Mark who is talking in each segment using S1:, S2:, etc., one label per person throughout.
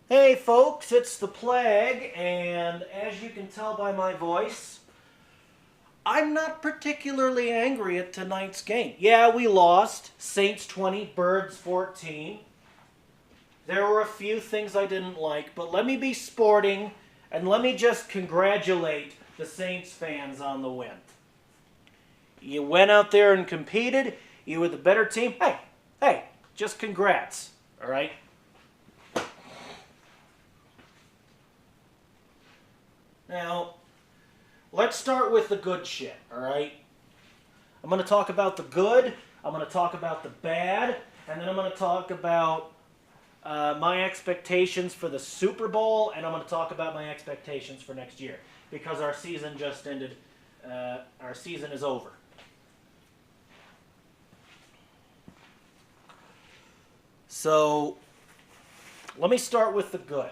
S1: Hey folks, it's the Plague, and as you can tell by my voice, I'm not particularly angry at tonight's game. Yeah, we lost. Saints 20, Birds 14. There were a few things I didn't like, but let me be sporting, and let me just congratulate the Saints fans on the win. You went out there and competed. You were the better team. Hey, just congrats, all right? Now, let's start with the good shit, all right? I'm going to talk about the good, I'm going to talk about the bad, and then I'm going to talk about my expectations for the Super Bowl, and I'm going to talk about my expectations for next year, because our season just ended. Our season is over. So, let me start with the good.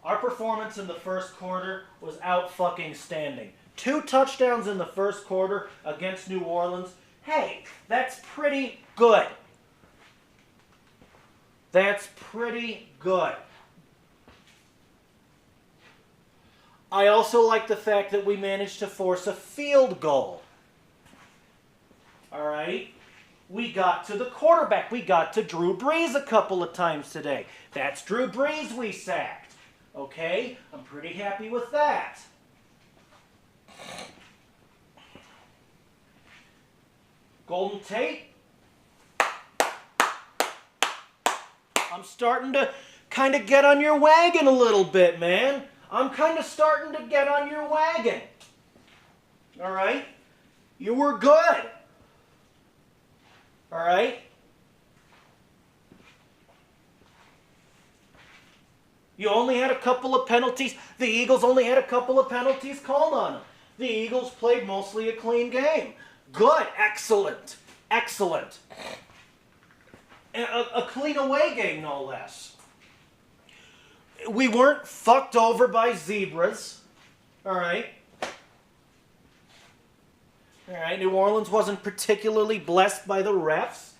S1: Our performance in the first quarter was out-fucking-standing. 2 touchdowns in the first quarter against New Orleans. Hey, that's pretty good. That's pretty good. I also like the fact that we managed to force a field goal. All right? We got to the quarterback. We got to Drew Brees a couple of times today. That's Drew Brees we sacked. Okay, I'm pretty happy with that. Golden Tate. I'm starting to kind of get on your wagon a little bit, man. I'm kind of starting to get on your wagon. All right? You were good. All right? You only had a couple of penalties. The Eagles only had a couple of penalties called on them. The Eagles played mostly a clean game. Good. Excellent. Excellent. A clean away game, no less. We weren't fucked over by zebras. All right? All right. New Orleans wasn't particularly blessed by the refs.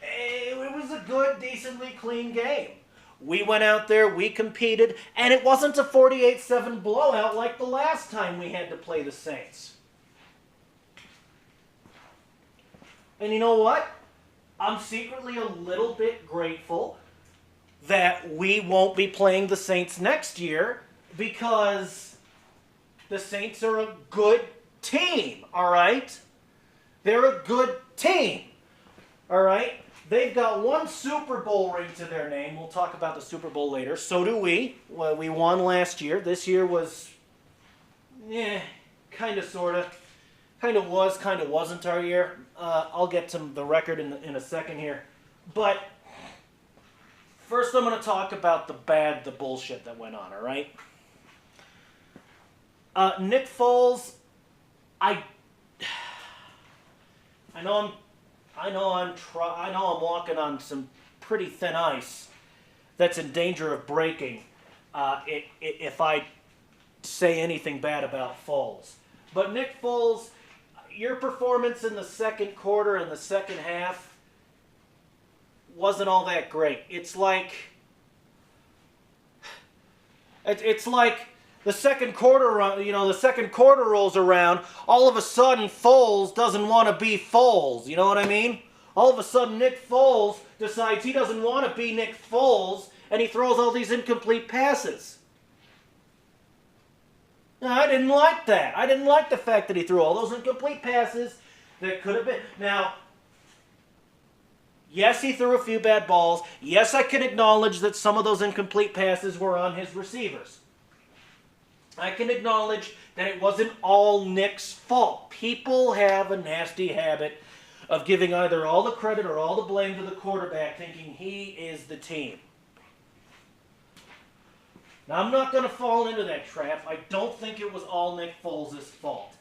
S1: It was a good, decently clean game. We went out there, we competed, and it wasn't a 48-7 blowout like the last time we had to play the Saints. And you know what? I'm secretly a little bit grateful that we won't be playing the Saints next year because the Saints are a good team, all right? They're a good team, all right? They've got 1 Super Bowl ring to their name. We'll talk about the Super Bowl later. So do we. Well, we won last year. This year was, kind of, sort of. Kind of was, kind of wasn't our year. I'll get to the record in a second here. But first I'm going to talk about the bullshit that went on, all right? Nick Foles, I know I'm walking on some pretty thin ice that's in danger of breaking if I say anything bad about Foles. But Nick Foles, your performance in the second quarter and the second half wasn't all that great. It's like the second quarter, the second quarter rolls around, all of a sudden Foles doesn't want to be Foles, you know what I mean? All of a sudden Nick Foles decides he doesn't want to be Nick Foles, and he throws all these incomplete passes. Now, I didn't like that. I didn't like the fact that he threw all those incomplete passes that could have been. Now, yes, he threw a few bad balls. Yes, I can acknowledge that some of those incomplete passes were on his receivers. I can acknowledge that it wasn't all Nick's fault. People have a nasty habit of giving either all the credit or all the blame to the quarterback, thinking he is the team. Now, I'm not going to fall into that trap. I don't think it was all Nick Foles' fault.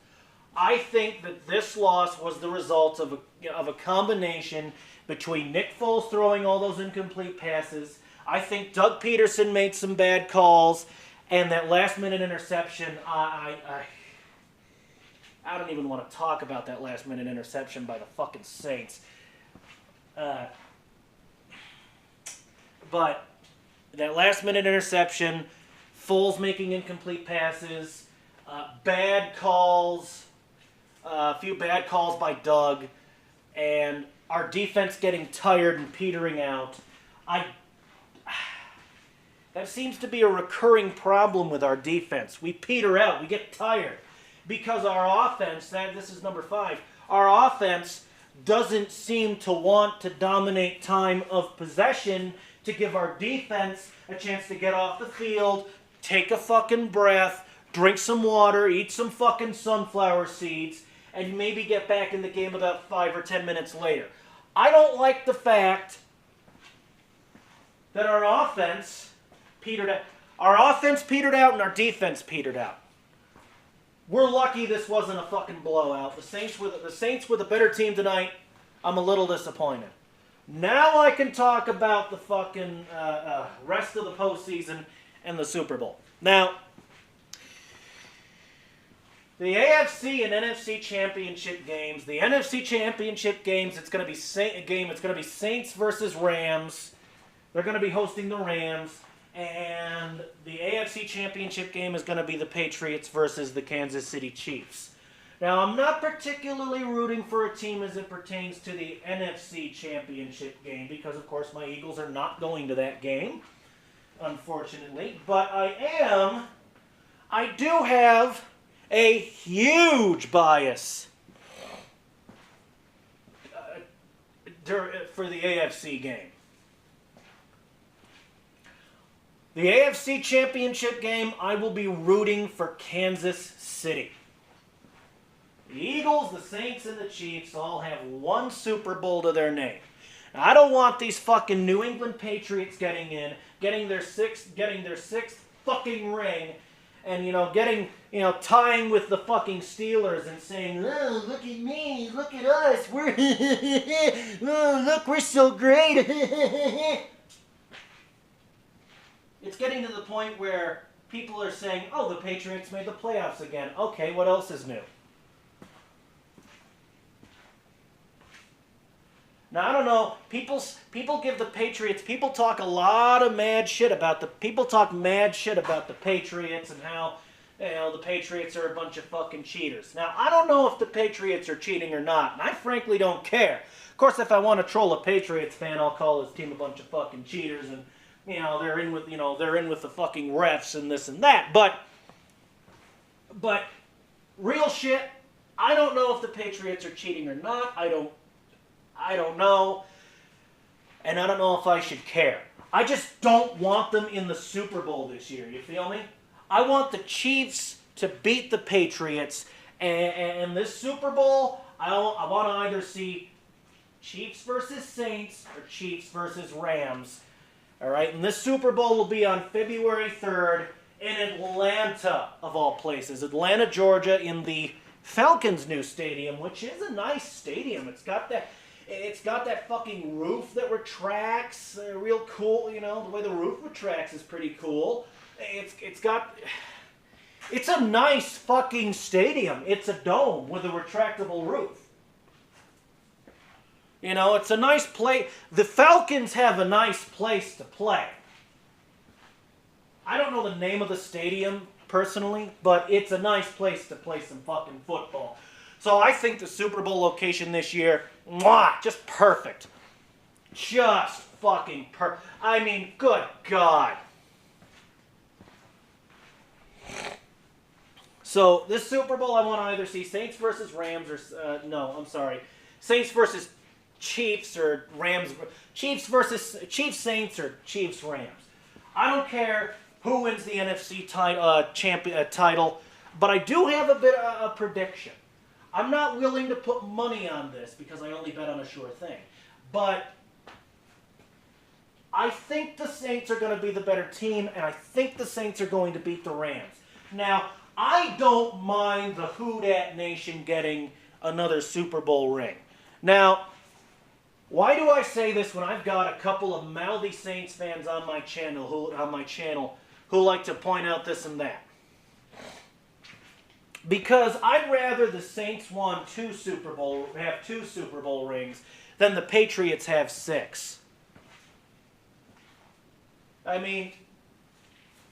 S1: I think that this loss was the result of a combination between Nick Foles throwing all those incomplete passes. I think Doug Peterson made some bad calls. And that last-minute interception, I don't even want to talk about that last-minute interception by the fucking Saints. But That last-minute interception, Foles making incomplete passes, bad calls, a few bad calls by Doug, and our defense getting tired and petering out. That seems to be a recurring problem with our defense. We peter out. We get tired. Because our offense, this is number 5, our offense doesn't seem to want to dominate time of possession to give our defense a chance to get off the field, take a fucking breath, drink some water, eat some fucking sunflower seeds, and maybe get back in the game about 5 or 10 minutes later. I don't like the fact that our offense petered out. Our offense petered out and our defense petered out. We're lucky this wasn't a fucking blowout. The Saints with a better team tonight. I'm a little disappointed. Now I can talk about the fucking rest of the postseason and the Super Bowl. Now, the AFC and NFC championship games. The NFC championship games. It's going to be It's going to be Saints versus Rams. They're going to be hosting the Rams. And the AFC Championship game is going to be the Patriots versus the Kansas City Chiefs. Now, I'm not particularly rooting for a team as it pertains to the NFC Championship game because, of course, my Eagles are not going to that game, unfortunately. But I do have a huge bias for the AFC game. The AFC Championship game, I will be rooting for Kansas City. The Eagles, the Saints, and the Chiefs all have one Super Bowl to their name. Now, I don't want these fucking New England Patriots getting their sixth fucking ring, and tying with the fucking Steelers and saying, "Oh, look at me, look at us, we're so great." It's getting to the point where people are saying, "Oh, the Patriots made the playoffs again. Okay, what else is new?" Now, I don't know. People give the Patriots. People talk a lot of mad shit about the. People talk mad shit about the Patriots and how, the Patriots are a bunch of fucking cheaters. Now, I don't know if the Patriots are cheating or not, and I frankly don't care. Of course, if I want to troll a Patriots fan, I'll call his team a bunch of fucking cheaters and. They're in with the fucking refs and this and that. But real shit, I don't know if the Patriots are cheating or not. I don't know. And I don't know if I should care. I just don't want them in the Super Bowl this year. You feel me? I want the Chiefs to beat the Patriots. And this Super Bowl, I want to either see Chiefs versus Saints or Chiefs versus Rams. All right, and this Super Bowl will be on February 3rd in Atlanta, of all places. Atlanta, Georgia, in the Falcons' new stadium, which is a nice stadium. It's got that fucking roof that retracts, real cool. The way the roof retracts is pretty cool. It's a nice fucking stadium. It's a dome with a retractable roof. It's a nice place. The Falcons have a nice place to play. I don't know the name of the stadium personally, but it's a nice place to play some fucking football. So I think the Super Bowl location this year, just perfect. Just fucking perfect. I mean, good God. So this Super Bowl, I want to either see Saints versus Rams or, Saints versus Chiefs or Rams, Chiefs Saints or Chiefs Rams. I don't care who wins the NFC title, but I do have a bit of a prediction. I'm not willing to put money on this because I only bet on a sure thing, but I think the Saints are going to be the better team, and I think the Saints are going to beat the Rams. Now, I don't mind the Who Dat Nation getting another Super Bowl ring. Now, why do I say this when I've got a couple of mouthy Saints fans on my channel who like to point out this and that? Because I'd rather the Saints have two Super Bowl rings than the Patriots have 6. I mean,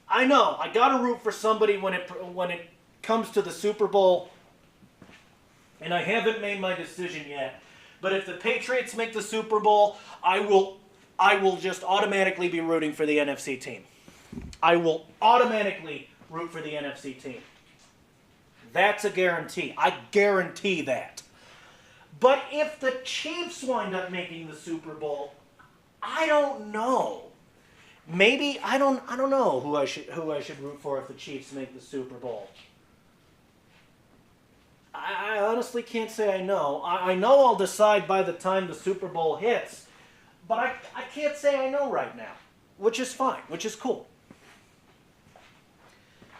S1: I know I got to root for somebody when it comes to the Super Bowl, and I haven't made my decision yet. But if the Patriots make the Super Bowl, I will just automatically be rooting for the NFC team. I will automatically root for the NFC team. That's a guarantee. I guarantee that. But if the Chiefs wind up making the Super Bowl, I don't know. Maybe I don't know who I should root for if the Chiefs make the Super Bowl. I honestly can't say I know. I know I'll decide by the time the Super Bowl hits, but I can't say I know right now, which is fine, which is cool.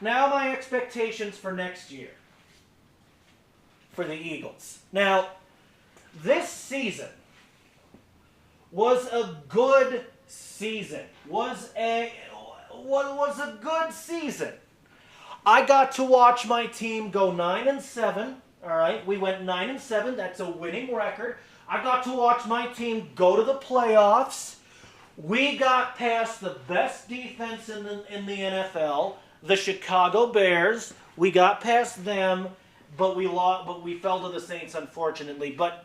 S1: Now my expectations for next year for the Eagles. Now, this season was a good season. Was a good season. I got to watch my team go 9-7. All right, we went 9-7. That's a winning record. I got to watch my team go to the playoffs. We got past the best defense in the NFL, the Chicago Bears. We got past them, but we lost. But we fell to the Saints, unfortunately. But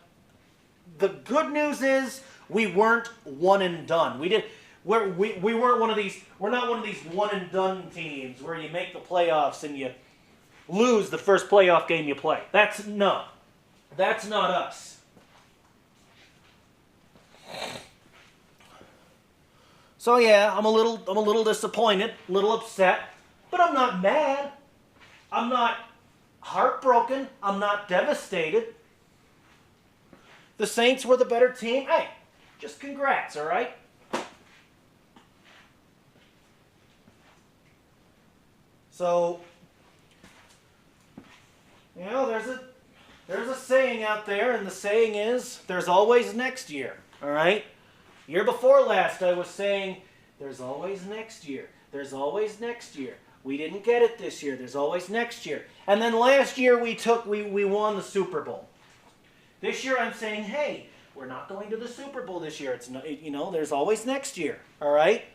S1: the good news is we weren't one and done. We weren't one of these. We're not one of these one and done teams where you make the playoffs and you lose the first playoff game you play. That's not us. So yeah, I'm a little disappointed, a little upset, but I'm not mad. I'm not heartbroken. I'm not devastated. The Saints were the better team. Hey, just congrats, all right? So, you know, there's a saying out there, and the saying is, there's always next year, all right? Year before last, I was saying, there's always next year. There's always next year. We didn't get it this year. There's always next year. And then last year, we won the Super Bowl. This year, I'm saying, hey, we're not going to the Super Bowl this year. It's not, you know, there's always next year, all right?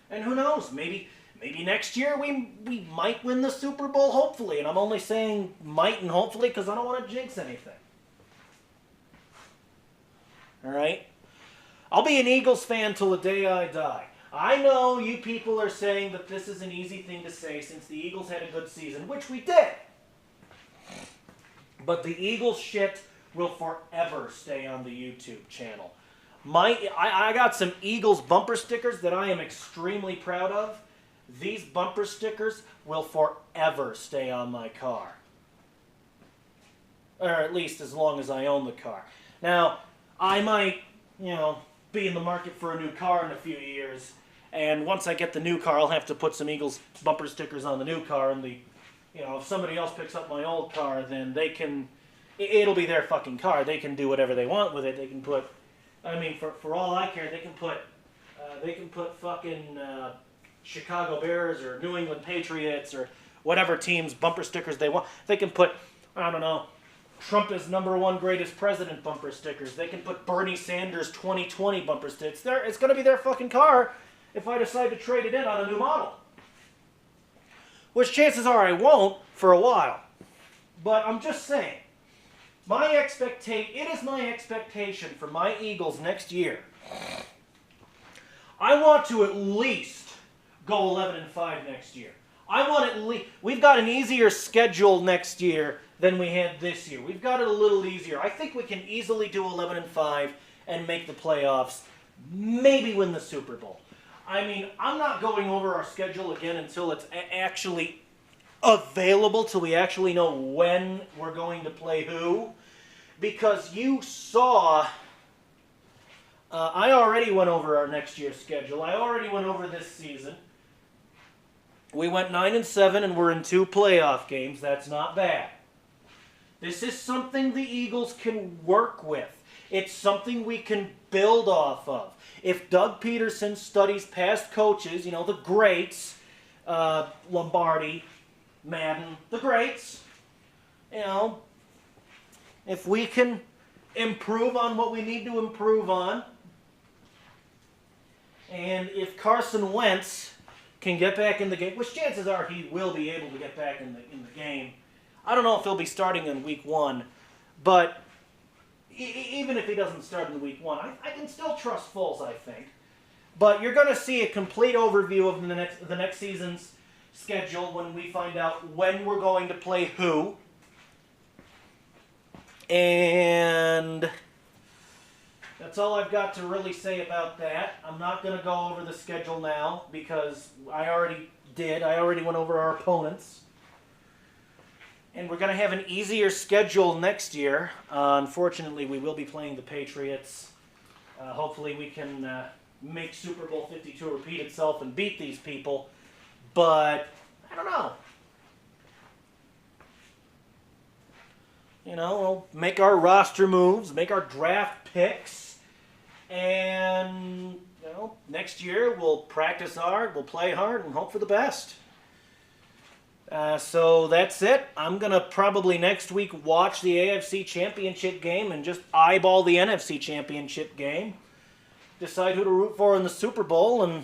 S1: And who knows? Maybe next year we might win the Super Bowl, hopefully. And I'm only saying might and hopefully because I don't want to jinx anything. All right? I'll be an Eagles fan till the day I die. I know you people are saying that this is an easy thing to say since the Eagles had a good season, which we did. But the Eagles shit will forever stay on the YouTube channel. I got some Eagles bumper stickers that I am extremely proud of. These bumper stickers will forever stay on my car. Or at least as long as I own the car. Now, I might, be in the market for a new car in a few years. And once I get the new car, I'll have to put some Eagles bumper stickers on the new car. And if somebody else picks up my old car, then they can, it'll be their fucking car. They can do whatever they want with it. They can put, for all I care, they can put fucking Chicago Bears or New England Patriots or whatever team's bumper stickers they want. They can put, I don't know, Trump is #1 greatest president bumper stickers. They can put Bernie Sanders 2020 bumper stickers. It's going to be their fucking car if I decide to trade it in on a new model. Which chances are I won't for a while. But I'm just saying, it is my expectation for my Eagles next year. I want to at least go 11-5 next year. We've got an easier schedule next year than we had this year. We've got it a little easier. I think we can easily do 11-5 and make the playoffs, maybe win the Super Bowl. I'm not going over our schedule again until it's actually available, till we actually know when we're going to play who. Because you saw, I already went over our next year's schedule. I already went over this season. We went 9-7 and we're in 2 playoff games. That's not bad. This is something the Eagles can work with. It's something we can build off of. If Doug Peterson studies past coaches, the greats, Lombardi, Madden, the greats, if we can improve on what we need to improve on, And if Carson Wentz can get back in the game, which chances are he will be able to get back in the game. I don't know if he'll be starting in week 1, but even if he doesn't start in week 1, I can still trust Foles, I think. But you're going to see a complete overview of the next season's schedule when we find out when we're going to play who. And that's all I've got to really say about that. I'm not going to go over the schedule now because I already did. I already went over our opponents. And we're going to have an easier schedule next year. Unfortunately, we will be playing the Patriots. Hopefully we can make Super Bowl 52 repeat itself and beat these people. But, I don't know. You know, we'll make our roster moves, make our draft picks, and, you know, next year we'll practice hard, we'll play hard, and hope for the best. So that's it. I'm going to probably next week watch the AFC Championship game and just eyeball the NFC Championship game. Decide who to root for in the Super Bowl, and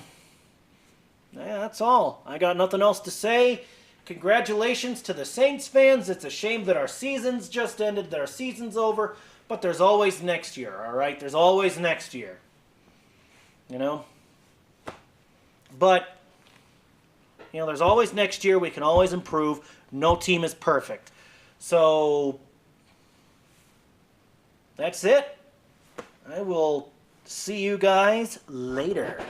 S1: yeah, that's all. I got nothing else to say. Congratulations to the Saints fans. It's a shame that our season's just ended, that our season's over, but there's always next year, all right? There's always next year, you know? But, you know, there's always next year. We can always improve. No team is perfect. So, that's it. I will see you guys later.